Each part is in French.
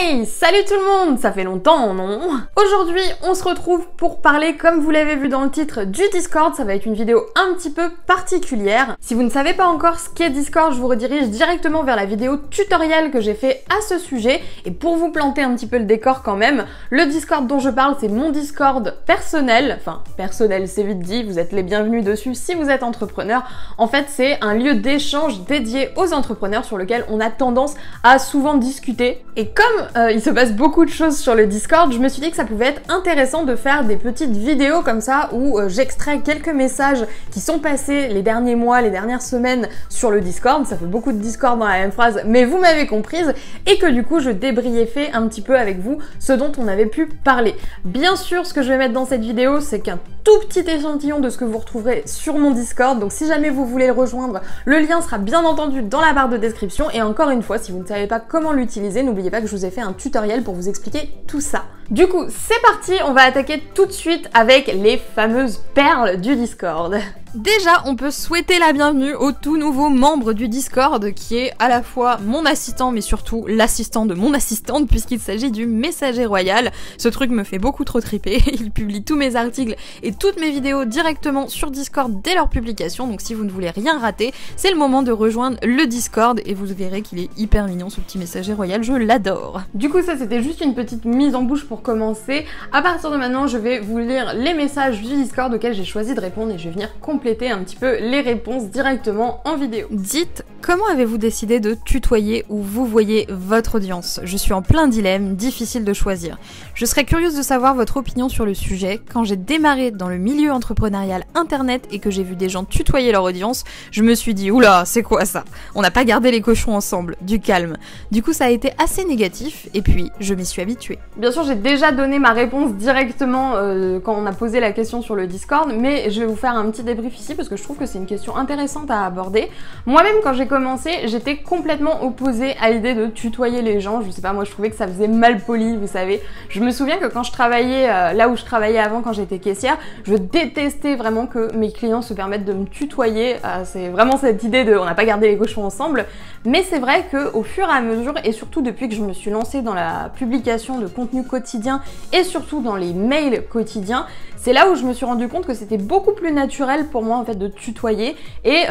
Hey, salut tout le monde, ça fait longtemps, non? Aujourd'hui, on se retrouve pour parler, comme vous l'avez vu dans le titre, du Discord. Ça va être une vidéo un petit peu particulière. Si vous ne savez pas encore ce qu'est Discord, je vous redirige directement vers la vidéo tutoriel que j'ai fait à ce sujet. Et pour vous planter un petit peu le décor quand même, le Discord dont je parle, c'est mon Discord personnel. Enfin, personnel, c'est vite dit, vous êtes les bienvenus dessus si vous êtes entrepreneur. En fait, c'est un lieu d'échange dédié aux entrepreneurs sur lequel on a tendance à souvent discuter. Et comme il se passe beaucoup de choses sur le Discord, je me suis dit que ça pouvait être intéressant de faire des petites vidéos comme ça où j'extrais quelques messages qui sont passés les derniers mois, les dernières semaines sur le Discord. Ça fait beaucoup de Discord dans la même phrase, mais vous m'avez comprise, et que du coup je débriefais un petit peu avec vous ce dont on avait pu parler. Bien sûr, ce que je vais mettre dans cette vidéo, c'est qu'un tout petit échantillon de ce que vous retrouverez sur mon Discord, donc si jamais vous voulez le rejoindre, le lien sera bien entendu dans la barre de description. Et encore une fois, si vous ne savez pas comment l'utiliser, n'oubliez pas que je vous ai fait un tutoriel pour vous expliquer tout ça. Du coup, c'est parti, on va attaquer tout de suite avec les fameuses perles du Discord. Déjà, on peut souhaiter la bienvenue au tout nouveau membre du Discord qui est à la fois mon assistant mais surtout l'assistant de mon assistante puisqu'il s'agit du messager royal. Ce truc me fait beaucoup trop triper, il publie tous mes articles et toutes mes vidéos directement sur Discord dès leur publication, donc si vous ne voulez rien rater, c'est le moment de rejoindre le Discord et vous verrez qu'il est hyper mignon ce petit messager royal, je l'adore. Du coup ça c'était juste une petite mise en bouche pour commencer. À partir de maintenant je vais vous lire les messages du Discord auxquels j'ai choisi de répondre et je vais venir compléter un petit peu les réponses directement en vidéo. Dites, comment avez-vous décidé de tutoyer ou vous voyez votre audience? Je suis en plein dilemme, difficile de choisir. Je serais curieuse de savoir votre opinion sur le sujet. Quand j'ai démarré dans le milieu entrepreneurial internet et que j'ai vu des gens tutoyer leur audience, je me suis dit, oula, c'est quoi ça? On n'a pas gardé les cochons ensemble, du calme. Du coup ça a été assez négatif et puis je m'y suis habituée. Bien sûr j'ai déjà donné ma réponse directement quand on a posé la question sur le Discord, mais je vais vous faire un petit débrief ici parce que je trouve que c'est une question intéressante à aborder. Moi-même quand j'ai commencé, j'étais complètement opposée à l'idée de tutoyer les gens. Je sais pas, moi je trouvais que ça faisait mal poli, vous savez. Je me souviens que quand je travaillais là où je travaillais avant, quand j'étais caissière, je détestais vraiment que mes clients se permettent de me tutoyer. C'est vraiment cette idée de on n'a pas gardé les cochons ensemble. Mais c'est vrai qu'au fur et à mesure, et surtout depuis que je me suis lancée dans la publication de contenu quotidien et surtout dans les mails quotidiens, c'est là où je me suis rendu compte que c'était beaucoup plus naturel pour moi en fait de tutoyer. Et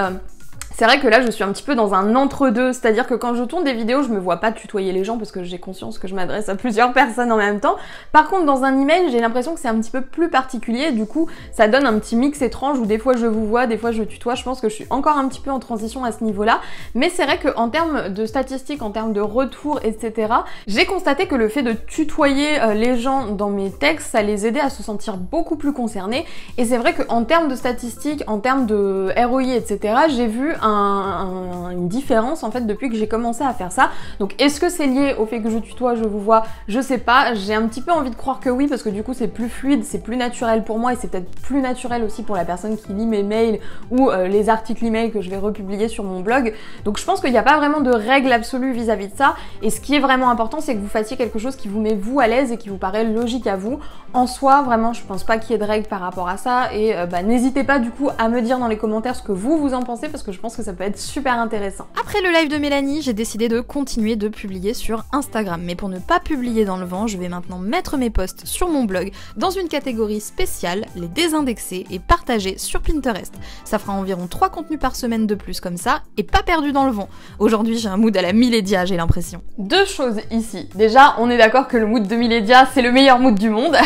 c'est vrai que là je suis un petit peu dans un entre-deux, c'est-à-dire que quand je tourne des vidéos je me vois pas tutoyer les gens parce que j'ai conscience que je m'adresse à plusieurs personnes en même temps. Par contre dans un email j'ai l'impression que c'est un petit peu plus particulier, du coup ça donne un petit mix étrange où des fois je vous vois, des fois je tutoie. Je pense que je suis encore un petit peu en transition à ce niveau-là, mais c'est vrai qu'en termes de statistiques, en termes de retours, etc., j'ai constaté que le fait de tutoyer les gens dans mes textes, ça les aidait à se sentir beaucoup plus concernés. Et c'est vrai qu'en termes de statistiques, en termes de ROI, etc., j'ai vu une différence en fait depuis que j'ai commencé à faire ça. Donc est-ce que c'est lié au fait que je tutoie, je vous vois? Je sais pas, j'ai un petit peu envie de croire que oui parce que du coup c'est plus fluide, c'est plus naturel pour moi et c'est peut-être plus naturel aussi pour la personne qui lit mes mails ou les articles email que je vais republier sur mon blog. Donc je pense qu'il n'y a pas vraiment de règle absolue vis-à-vis de ça, et ce qui est vraiment important c'est que vous fassiez quelque chose qui vous met vous à l'aise et qui vous paraît logique à vous. En soi vraiment je pense pas qu'il y ait de règle par rapport à ça, et n'hésitez pas du coup à me dire dans les commentaires ce que vous en pensez parce que je pense que ça peut être super intéressant. Après le live de Mélanie, j'ai décidé de continuer de publier sur Instagram, mais pour ne pas publier dans le vent, je vais maintenant mettre mes posts sur mon blog dans une catégorie spéciale, les désindexés et partagés sur Pinterest. Ça fera environ 3 contenus par semaine de plus comme ça, et pas perdu dans le vent. Aujourd'hui j'ai un mood à la Milédia, j'ai l'impression. Deux choses ici. Déjà, on est d'accord que le mood de Milédia c'est le meilleur mood du monde,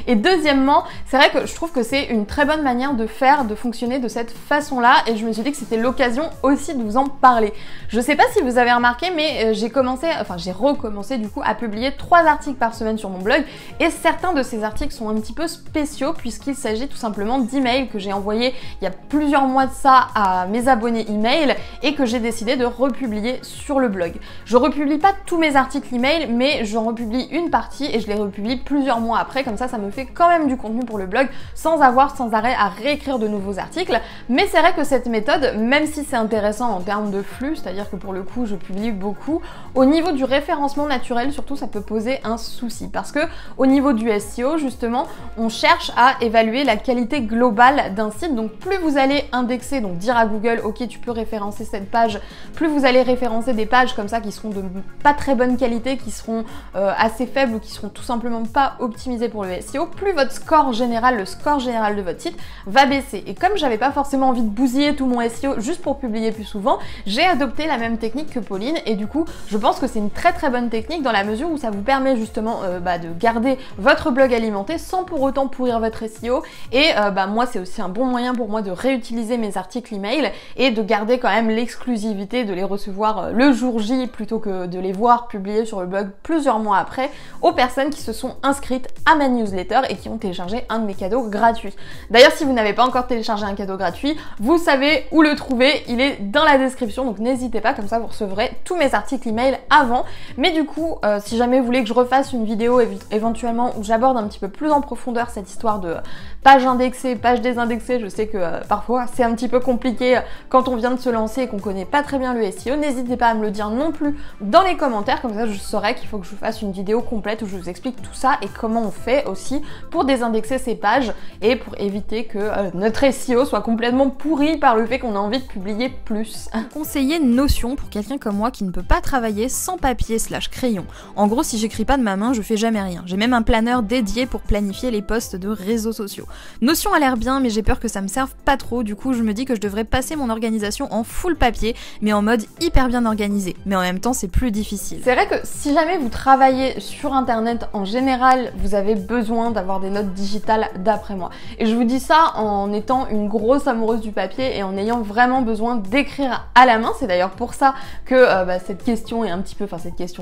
et deuxièmement, c'est vrai que je trouve que c'est une très bonne manière de fonctionner de cette façon-là, et je me suis dit que c'était l'occasion aussi de vous en parler. Je sais pas si vous avez remarqué, mais j'ai recommencé du coup à publier 3 articles par semaine sur mon blog, et certains de ces articles sont un petit peu spéciaux puisqu'il s'agit tout simplement d'emails que j'ai envoyés il y a plusieurs mois de ça à mes abonnés email et que j'ai décidé de republier sur le blog. Je republie pas tous mes articles email, mais j'en republie une partie et je les republie plusieurs mois après, comme ça me fait quand même du contenu pour le blog sans avoir sans arrêt à réécrire de nouveaux articles. Mais c'est vrai que cette méthode, même si c'est intéressant en termes de flux, c'est-à-dire que pour le coup je publie beaucoup, au niveau du référencement naturel surtout ça peut poser un souci parce que au niveau du SEO justement on cherche à évaluer la qualité globale d'un site, donc plus vous allez indexer, donc dire à Google ok tu peux référencer cette page, plus vous allez référencer des pages comme ça qui seront de pas très bonne qualité, qui seront assez faibles ou qui seront tout simplement pas optimisées pour le SEO, plus votre score général, le score général de votre site va baisser. Et comme j'avais pas forcément envie de bousiller tout mon SEO juste pour publier plus souvent, j'ai adopté la même technique que Pauline et du coup je pense que c'est une très bonne technique dans la mesure où ça vous permet justement de garder votre blog alimenté sans pour autant pourrir votre SEO et moi c'est aussi un bon moyen pour moi de réutiliser mes articles email et de garder quand même l'exclusivité de les recevoir le jour J plutôt que de les voir publiés sur le blog plusieurs mois après aux personnes qui se sont inscrites à ma newsletter et qui ont téléchargé un de mes cadeaux gratuits. D'ailleurs si vous n'avez pas encore téléchargé un cadeau gratuit, vous savez où le trouver, il est dans la description donc n'hésitez pas, comme ça vous recevrez tous mes articles email avant. Mais du coup si jamais vous voulez que je refasse une vidéo éventuellement où j'aborde un petit peu plus en profondeur cette histoire de page indexée, page désindexée, je sais que parfois c'est un petit peu compliqué quand on vient de se lancer et qu'on connaît pas très bien le SEO, n'hésitez pas à me le dire non plus dans les commentaires, comme ça je saurai qu'il faut que je fasse une vidéo complète où je vous explique tout ça et comment on fait aussi pour désindexer ces pages et pour éviter que notre SEO soit complètement pourri par le fait qu'on a envie de publier plus. Conseiller Notion pour quelqu'un comme moi qui ne peut pas travailler sans papier/crayon. En gros, si j'écris pas de ma main, je fais jamais rien. J'ai même un planeur dédié pour planifier les posts de réseaux sociaux. Notion a l'air bien, mais j'ai peur que ça me serve pas trop, du coup je me dis que je devrais passer mon organisation en full papier, mais en mode hyper bien organisé. Mais en même temps, c'est plus difficile. C'est vrai que si jamais vous travaillez sur internet en général, vous avez besoin d'avoir des notes digitales d'après moi. Et je vous dis ça en étant une grosse amoureuse du papier et en ayant vraiment besoin d'écrire à la main. C'est d'ailleurs pour ça que cette question est un petit peu,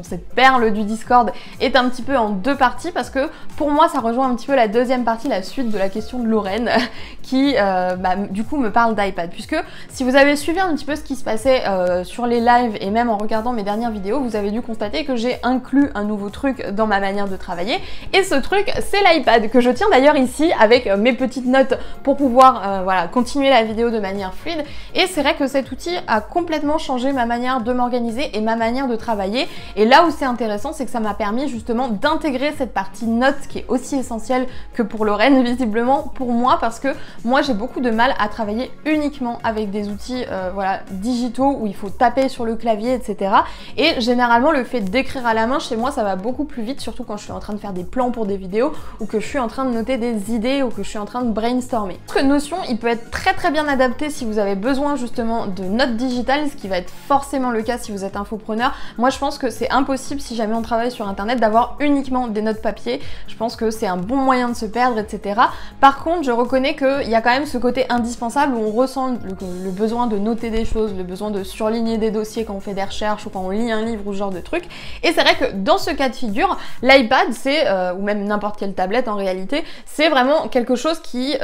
cette perle du Discord est un petit peu en deux parties parce que pour moi ça rejoint un petit peu la deuxième partie, la suite de la question de Lorraine qui du coup me parle d'iPad, puisque si vous avez suivi un petit peu ce qui se passait sur les lives et même en regardant mes dernières vidéos, vous avez dû constater que j'ai inclus un nouveau truc dans ma manière de travailler et ce truc c'est l'iPad que je tiens d'ailleurs ici avec mes petites notes pour pouvoir continuer la vidéo de manière fluide. Et c'est vrai que cet outil a complètement changé ma manière de m'organiser et ma manière de travailler, et là où c'est intéressant c'est que ça m'a permis justement d'intégrer cette partie notes qui est aussi essentielle que pour Lorraine visiblement pour moi, parce que moi j'ai beaucoup de mal à travailler uniquement avec des outils digitaux où il faut taper sur le clavier etc. Et généralement le fait d'écrire à la main chez moi ça va beaucoup plus vite, surtout quand je suis en train de faire des plans pour des vidéos ou que je suis en train de noter des idées ou que je suis en train de brainstormer. Parce que Notion il peut être très bien adapté si vous avez besoin justement de notes digitales, ce qui va être forcément le cas si vous êtes infopreneur. Moi je pense que c'est impossible si jamais on travaille sur internet d'avoir uniquement des notes papier. Je pense que c'est un bon moyen de se perdre etc. Par contre je reconnais qu'il y a quand même ce côté indispensable où on ressent le besoin de noter des choses, le besoin de surligner des dossiers quand on fait des recherches ou quand on lit un livre ou ce genre de trucs. Et c'est vrai que dans ce cas de figure, l'iPad c'est, ou même n'importe quelle tablette en réalité, c'est vraiment quelque chose qui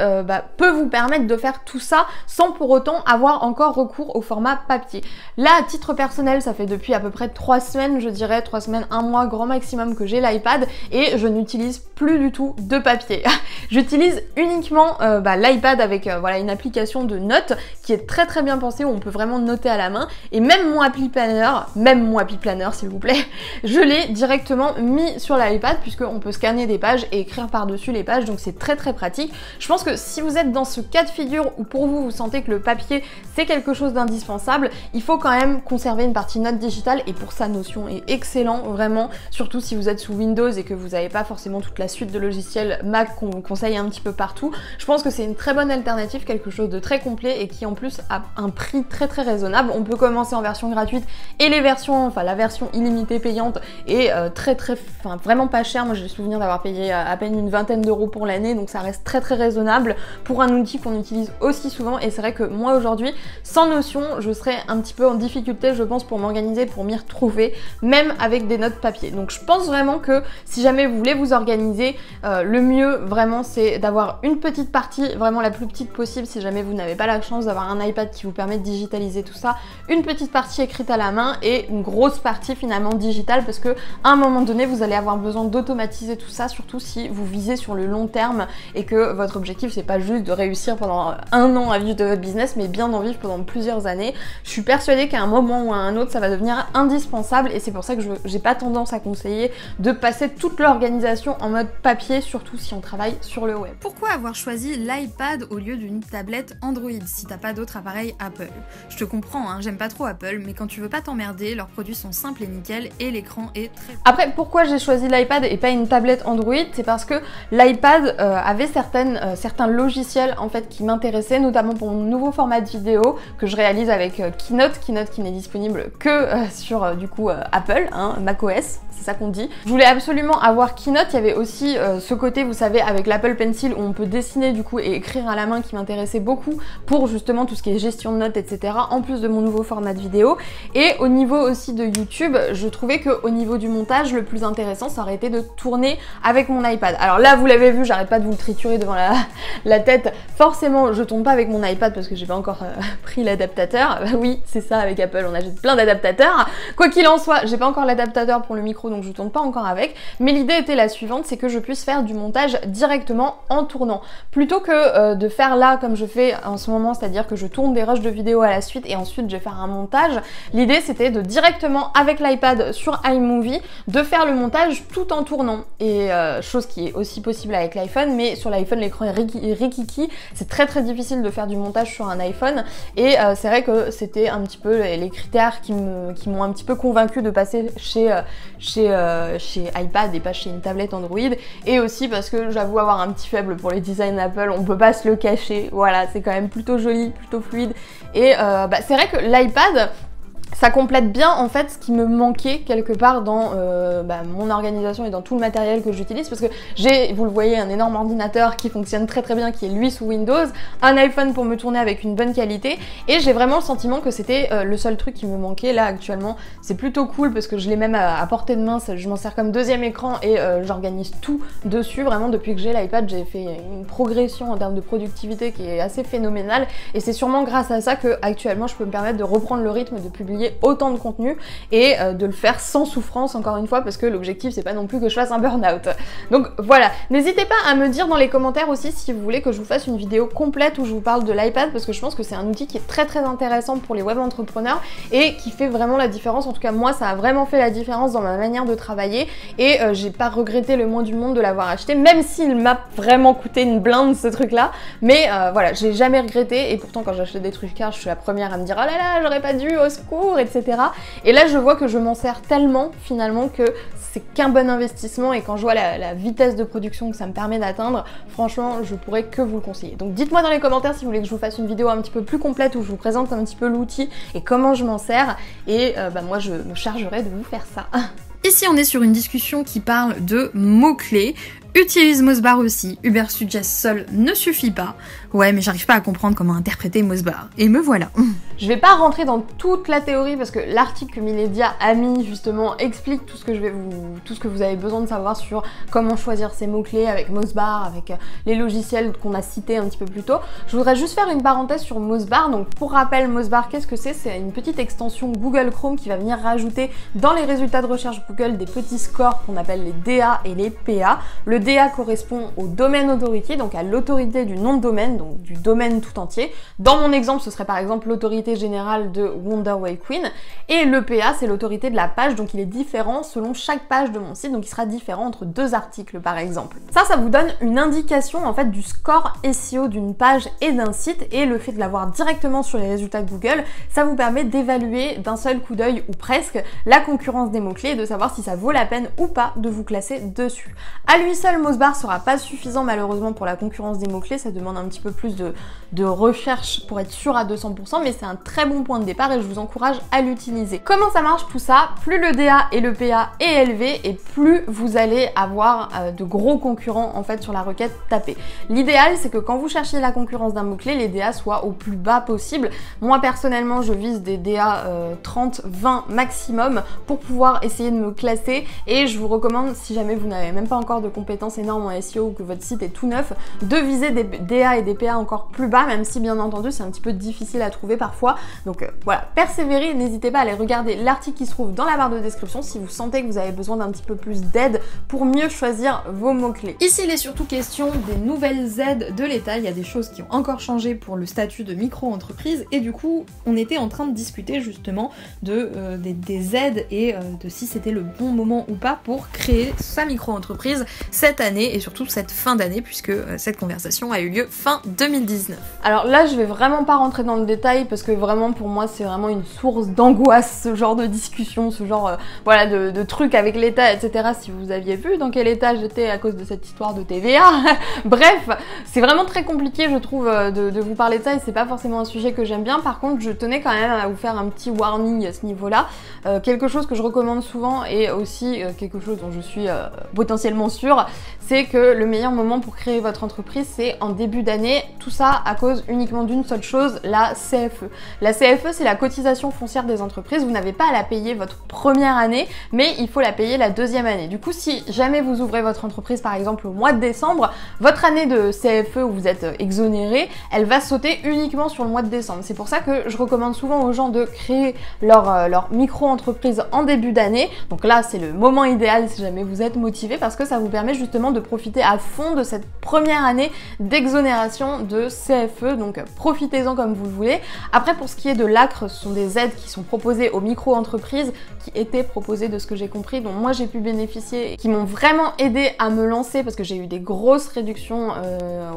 peut vous permettre de faire tout ça sans pour autant avoir encore recours au format papier. Là à titre personnel ça fait depuis à peu près 3 semaines, je dirais 3 semaines, 1 mois grand maximum que j'ai l'iPad et je n'utilise plus du tout de papier. J'utilise uniquement l'iPad avec une application de notes qui est très bien pensée où on peut vraiment noter à la main, et même mon appli planner s'il vous plaît, je l'ai directement mis sur l'iPad puisqu'on peut scanner des pages et écrire par-dessus les pages, donc c'est très pratique. Je pense que si vous êtes dans ce cas de figure où pour vous sentez que le papier c'est quelque chose d'indispensable, il faut quand même conserver une partie note digitale et pour ça Notion est excellent vraiment, surtout si vous êtes sous Windows et que vous n'avez pas forcément toute la suite de logiciels Mac qu'on conseille un petit peu partout. Je pense que c'est une très bonne alternative, quelque chose de très complet et qui en plus a un prix très raisonnable. On peut commencer en version gratuite et la version illimitée payante est vraiment pas cher. Moi j'ai le souvenir d'avoir payé à peine une vingtaine d'euros pour l'année, donc ça reste très raisonnable pour un outil qu'on utilise aussi souvent. Et c'est vrai que moi aujourd'hui sans Notion je serais un petit peu en difficulté je pense pour m'organiser, pour m'y retrouver même avec des notes papier. Donc je pense vraiment que si jamais vous voulez vous organiser, le mieux vraiment c'est d'avoir une petite partie, vraiment la plus petite possible si jamais vous n'avez pas la chance d'avoir un iPad qui vous permet de digitaliser tout ça, une petite partie écrite à la main et une grosse partie finalement digitale, parce que à un moment donné vous allez avoir besoin d'automatiser tout ça, surtout si vous visez sur le long terme et que votre objectif c'est pas juste de réussir pendant 1 an à vivre de votre business mais bien d'en vivre pendant pendant plusieurs années. Je suis persuadée qu'à un moment ou à un autre ça va devenir indispensable et c'est pour ça que j'ai pas tendance à conseiller de passer toute l'organisation en mode papier, surtout si on travaille sur le web. Pourquoi avoir choisi l'iPad au lieu d'une tablette Android si t'as pas d'autres appareils Apple? Je te comprends, hein, j'aime pas trop Apple, mais quand tu veux pas t'emmerder, leurs produits sont simples et nickel et l'écran est très... Après, pourquoi j'ai choisi l'iPad et pas une tablette Android? C'est parce que l'iPad avait certains logiciels en fait qui m'intéressaient, notamment pour mon nouveau format de vidéo que je réalise avec Keynote qui n'est disponible que sur du coup Apple, hein, macOS, c'est ça qu'on dit. Je voulais absolument avoir Keynote, il y avait aussi ce côté, vous savez, avec l'Apple Pencil où on peut dessiner du coup et écrire à la main qui m'intéressait beaucoup pour justement tout ce qui est gestion de notes, etc. en plus de mon nouveau format de vidéo. Et au niveau aussi de YouTube, je trouvais qu'au niveau du montage, le plus intéressant, ça aurait été de tourner avec mon iPad. Alors là, vous l'avez vu, j'arrête pas de vous le triturer devant la tête. Forcément, je tourne pas avec mon iPad parce que j'ai pas encore pris l'adaptateur. Bah oui, c'est ça, avec Apple, on achète plein d'adaptateurs. Quoi qu'il en soit, j'ai pas encore l'adaptateur pour le micro, donc je tourne pas encore avec. Mais l'idée était la suivante, c'est que je puisse faire du montage directement en tournant. Plutôt que de faire là, comme je fais en ce moment, c'est-à-dire que je tourne des rushs de vidéos à la suite et ensuite je vais faire un montage, l'idée c'était de directement avec l'iPad sur iMovie, de faire le montage tout en tournant. Et chose qui est aussi possible avec l'iPhone, mais sur l'iPhone l'écran est rikiki, c'est très difficile de faire du montage sur un iPhone. Et c'est vrai que c'était un petit peu les critères qui m'ont un petit peu convaincu de passer chez iPad et pas chez une tablette Android. Et aussi parce que j'avoue avoir un petit faible pour les designs Apple, on peut pas se le cacher, voilà, c'est quand même plutôt joli, plutôt fluide. Et c'est vrai que l'iPad, ça complète bien en fait ce qui me manquait quelque part dans mon organisation et dans tout le matériel que j'utilise, parce que j'ai, vous le voyez, un énorme ordinateur qui fonctionne très bien, qui est lui sous Windows, un iPhone pour me tourner avec une bonne qualité, et j'ai vraiment le sentiment que c'était le seul truc qui me manquait. Là actuellement c'est plutôt cool parce que je l'ai même à portée de main, je m'en sers comme deuxième écran et j'organise tout dessus. Vraiment depuis que j'ai l'iPad j'ai fait une progression en termes de productivité qui est assez phénoménale, et c'est sûrement grâce à ça que actuellement je peux me permettre de reprendre le rythme de publier autant de contenu et de le faire sans souffrance, encore une fois, parce que l'objectif c'est pas non plus que je fasse un burn-out. Donc voilà, n'hésitez pas à me dire dans les commentaires aussi si vous voulez que je vous fasse une vidéo complète où je vous parle de l'iPad, parce que je pense que c'est un outil qui est très intéressant pour les web entrepreneurs et qui fait vraiment la différence. En tout cas moi ça a vraiment fait la différence dans ma manière de travailler et j'ai pas regretté le moins du monde de l'avoir acheté, même s'il m'a vraiment coûté une blinde ce truc là, mais voilà, j'ai jamais regretté. Et pourtant quand j'achète des trucs cars, je suis la première à me dire oh là là j'aurais pas dû, au secours, etc. Et là je vois que je m'en sers tellement finalement que c'est qu'un bon investissement, et quand je vois la vitesse de production que ça me permet d'atteindre, franchement je pourrais que vous le conseiller. Donc dites-moi dans les commentaires si vous voulez que je vous fasse une vidéo un petit peu plus complète où je vous présente un petit peu l'outil et comment je m'en sers, et moi je me chargerai de vous faire ça. Ici on est sur une discussion qui parle de mots-clés. Utilise Mosebar aussi, Ubersuggest seul ne suffit pas. Ouais, mais j'arrive pas à comprendre comment interpréter Mosebar. Et me voilà. Je vais pas rentrer dans toute la théorie parce que l'article que Miledia a mis justement explique tout ce que vous avez besoin de savoir sur comment choisir ces mots-clés avec Mosebar, avec les logiciels qu'on a cités un petit peu plus tôt. Je voudrais juste faire une parenthèse sur Mosebar. Donc pour rappel, Mosebar, qu'est-ce que c'est? C'est une petite extension Google Chrome qui va venir rajouter dans les résultats de recherche Google des petits scores qu'on appelle les DA et les PA. Le DA correspond au domaine authority, donc à l'autorité du nom de domaine, donc du domaine tout entier. Dans mon exemple, ce serait par exemple l'autorité générale de Wonderway Queen, et le PA, c'est l'autorité de la page, donc il est différent selon chaque page de mon site, donc il sera différent entre deux articles par exemple. Ça vous donne une indication en fait du score SEO d'une page et d'un site, et le fait de l'avoir directement sur les résultats de Google, ça vous permet d'évaluer d'un seul coup d'œil ou presque la concurrence des mots-clés et de savoir si ça vaut la peine ou pas de vous classer dessus. À lui seul, Mosebar sera pas suffisant malheureusement pour la concurrence des mots-clés, ça demande un petit peu plus de recherche pour être sûr à 200%, mais c'est un très bon point de départ et je vous encourage à l'utiliser. Comment ça marche tout ça? Plus le DA et le PA est élevé et plus vous allez avoir de gros concurrents en fait sur la requête tapée. L'idéal c'est que quand vous cherchez la concurrence d'un mot-clé, les DA soient au plus bas possible. Moi personnellement je vise des DA 30, 20 maximum pour pouvoir essayer de me classer, et je vous recommande, si jamais vous n'avez même pas encore de compétences compétences énormes en SEO ou que votre site est tout neuf, de viser des DA et des PA encore plus bas, même si bien entendu c'est un petit peu difficile à trouver parfois. Donc voilà, persévérez, n'hésitez pas à aller regarder l'article qui se trouve dans la barre de description si vous sentez que vous avez besoin d'un petit peu plus d'aide pour mieux choisir vos mots-clés. Ici il est surtout question des nouvelles aides de l'État, il y a des choses qui ont encore changé pour le statut de micro-entreprise et du coup on était en train de discuter justement des aides et de si c'était le bon moment ou pas pour créer sa micro-entreprise cette année et surtout cette fin d'année puisque cette conversation a eu lieu fin 2019. Alors là je vais vraiment pas rentrer dans le détail parce que vraiment pour moi c'est vraiment une source d'angoisse ce genre de discussion, ce genre voilà de trucs avec l'État etc. Si vous aviez vu dans quel état j'étais à cause de cette histoire de TVA. Bref, c'est vraiment très compliqué je trouve de vous parler de ça et c'est pas forcément un sujet que j'aime bien. Par contre je tenais quand même à vous faire un petit warning à ce niveau là. Quelque chose que je recommande souvent et aussi quelque chose dont je suis potentiellement sûre, c'est que le meilleur moment pour créer votre entreprise c'est en début d'année, tout ça à cause uniquement d'une seule chose, la CFE. La CFE c'est la cotisation foncière des entreprises, vous n'avez pas à la payer votre première année mais il faut la payer la deuxième année. Du coup si jamais vous ouvrez votre entreprise par exemple au mois de décembre, votre année de CFE où vous êtes exonéré, elle va sauter uniquement sur le mois de décembre. C'est pour ça que je recommande souvent aux gens de créer leur micro-entreprise en début d'année. Donc là c'est le moment idéal si jamais vous êtes motivé parce que ça vous permet justement de profiter à fond de cette première année d'exonération de CFE, donc profitez-en comme vous le voulez. Après pour ce qui est de l'ACRE, ce sont des aides qui sont proposées aux micro-entreprises, qui étaient proposées de ce que j'ai compris, dont moi j'ai pu bénéficier, qui m'ont vraiment aidé à me lancer parce que j'ai eu des grosses réductions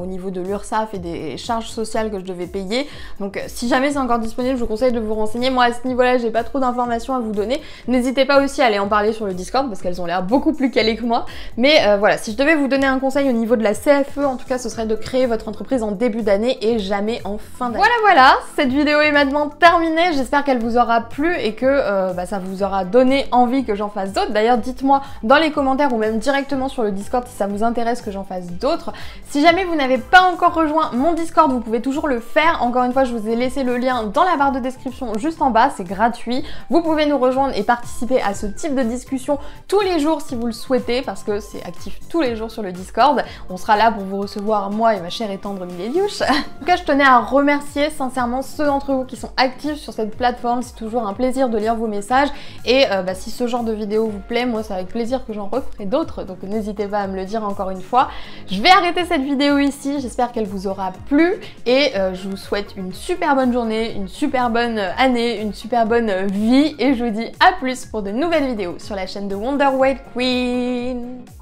au niveau de l'URSSAF et des charges sociales que je devais payer. Donc si jamais c'est encore disponible, je vous conseille de vous renseigner. Moi à ce niveau-là j'ai pas trop d'informations à vous donner. N'hésitez pas aussi à aller en parler sur le Discord parce qu'elles ont l'air beaucoup plus calées que moi. Mais voilà, si je devais vous donner un conseil au niveau de la CFE, en tout cas ce serait de créer votre entreprise en début d'année et jamais en fin d'année. Voilà, cette vidéo est maintenant terminée. J'espère qu'elle vous aura plu et que ça vous aura donné envie que j'en fasse d'autres. D'ailleurs dites-moi dans les commentaires ou même directement sur le Discord si ça vous intéresse que j'en fasse d'autres. Si jamais vous n'avez pas encore rejoint mon Discord, vous pouvez toujours le faire. Encore une fois, je vous ai laissé le lien dans la barre de description juste en bas, c'est gratuit. Vous pouvez nous rejoindre et participer à ce type de discussion tous les jours si vous le souhaitez parce que c'est actif tous les jours sur le Discord. On sera là pour vous recevoir, moi et ma chère et tendre Miléliouche. En tout cas, je tenais à remercier sincèrement ceux d'entre vous qui sont actifs sur cette plateforme. C'est toujours un plaisir de lire vos messages et si ce genre de vidéo vous plaît, moi c'est avec plaisir que j'en referai d'autres, donc n'hésitez pas à me le dire encore une fois. Je vais arrêter cette vidéo ici, j'espère qu'elle vous aura plu et je vous souhaite une super bonne journée, une super bonne année, une super bonne vie et je vous dis à plus pour de nouvelles vidéos sur la chaîne de Wonder Weight Queen.